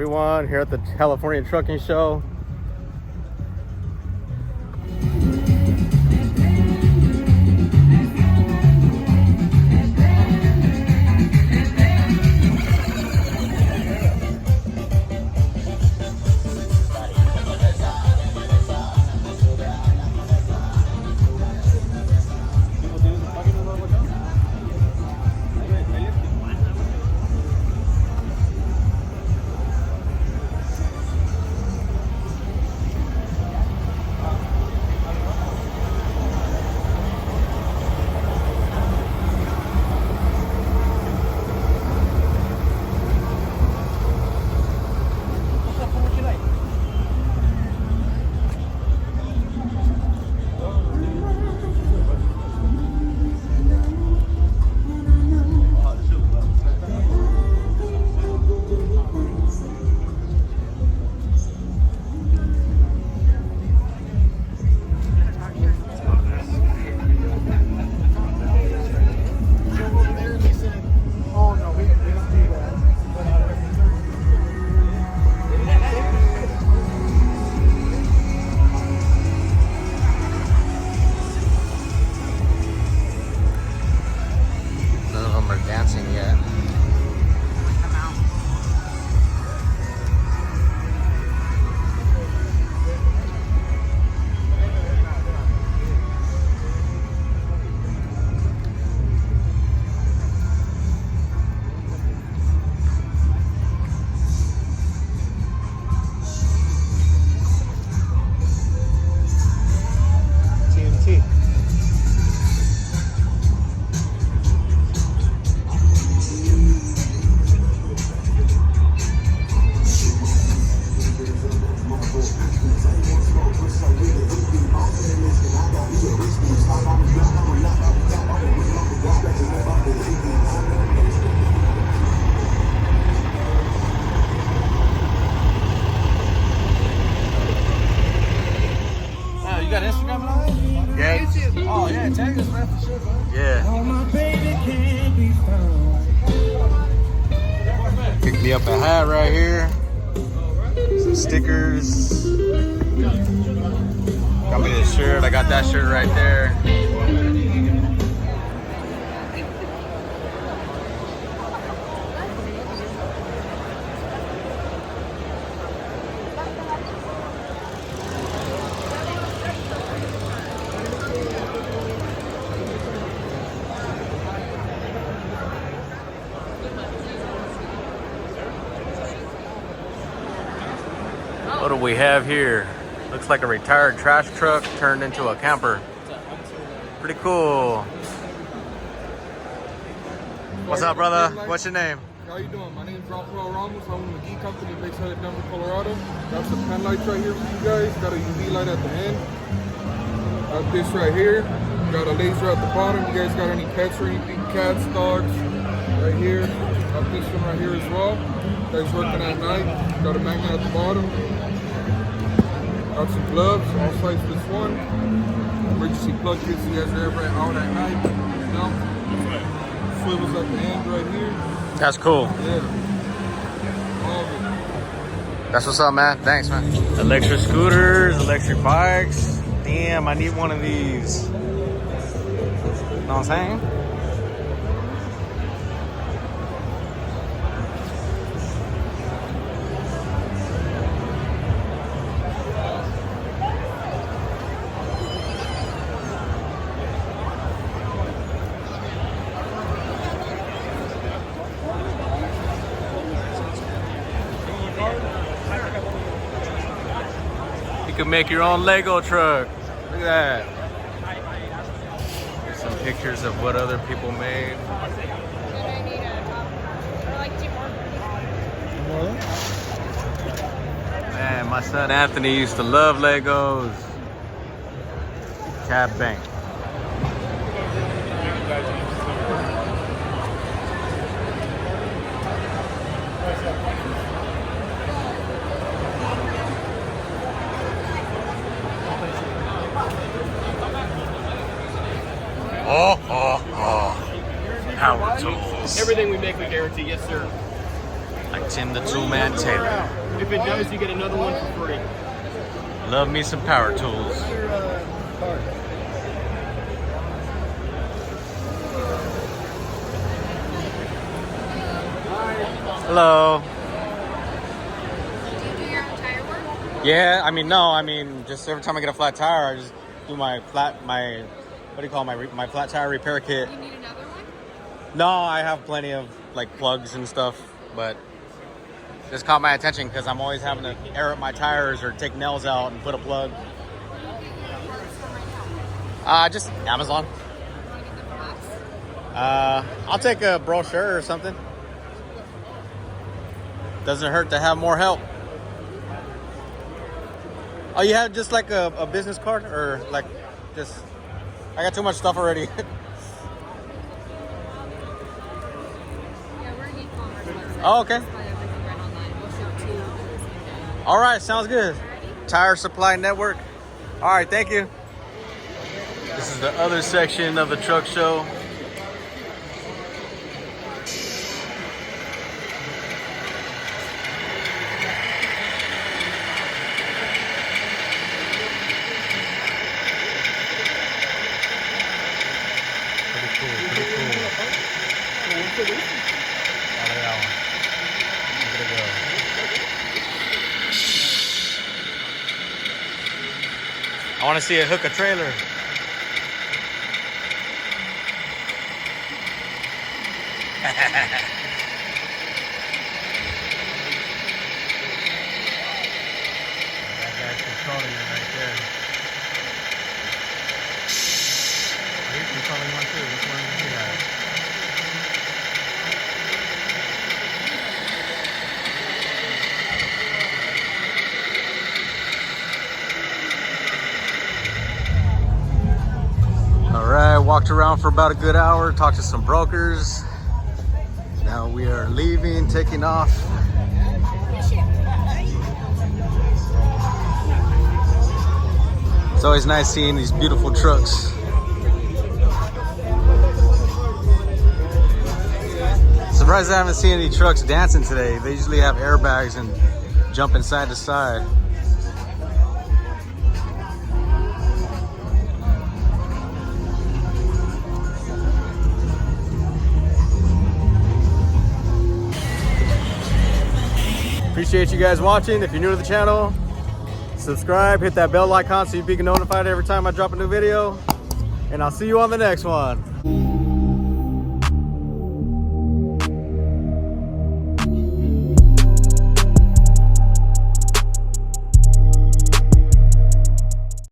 everyone here at the California Trucking Show. Pick me up a hat right here. Some stickers. Got me this shirt. I got that shirt right there. What do we have here? Looks like a retired trash truck turned into a camper. Pretty cool. What's up, brother? What's your name? How you doing? My name is Rafael Ramos. I own the Geek Company based out of Denver, Colorado. Got some pen lights right here for you guys. Got a UV light at the end. Got this right here. Got a laser at the bottom. You guys got any pets or anything? Cats, dogs, right here. Got this one right here as well. Guys working at night. Got a magnet at the bottom. Got some gloves, all size this one. Emergency plug kits, you guys are ever out at night. You know? Swivels at the end right here. That's cool. Yeah. All of it. That's what's up, man. Thanks, man. Electric scooters, electric bikes. Damn, I need one of these. You know what I'm saying? You can make your own Lego truck. Look at that. Here's some pictures of what other people made. Man, my son Anthony used to love Legos. Cab Bank. Power tools. Everything we make, we guarantee. Yes, sir. Like Tim the Toolman Taylor. If it does, you get another one for free. Love me some power tools. Hello. Do you do your own tire work? Yeah, I mean, just every time I get a flat tire, I just do my what do you call it? My flat tire repair kit. You need another one? No, I have plenty of like plugs and stuff, but this caught my attention because I'm always having to air up my tires or take nails out and put a plug. Just Amazon. You want to get them from us? I'll take a brochure or something. Doesn't hurt to have more help. Oh, you have just like a business card or like just, I got too much stuff already. Yeah, we're an e-commerce website. Oh, okay. We buy everything right online. We'll ship to you the same day. All right, sounds good. Alrighty? Tire Supply Network. All right, thank you. This is the other section of the truck show. Pretty cool, pretty cool. Oh, look at that one. Look at it go. I want to see it hook a trailer. That guy's controlling it right there. Oh, he's controlling one too. Which one is he at? All right, walked around for about a good hour, talked to some brokers. Now we are leaving, taking off. It's always nice seeing these beautiful trucks. Surprised I haven't seen any trucks dancing today. They usually have airbags and jumping side to side. Appreciate you guys watching. If you're new to the channel, subscribe, hit that bell icon so you can be notified every time I drop a new video. And I'll see you on the next one.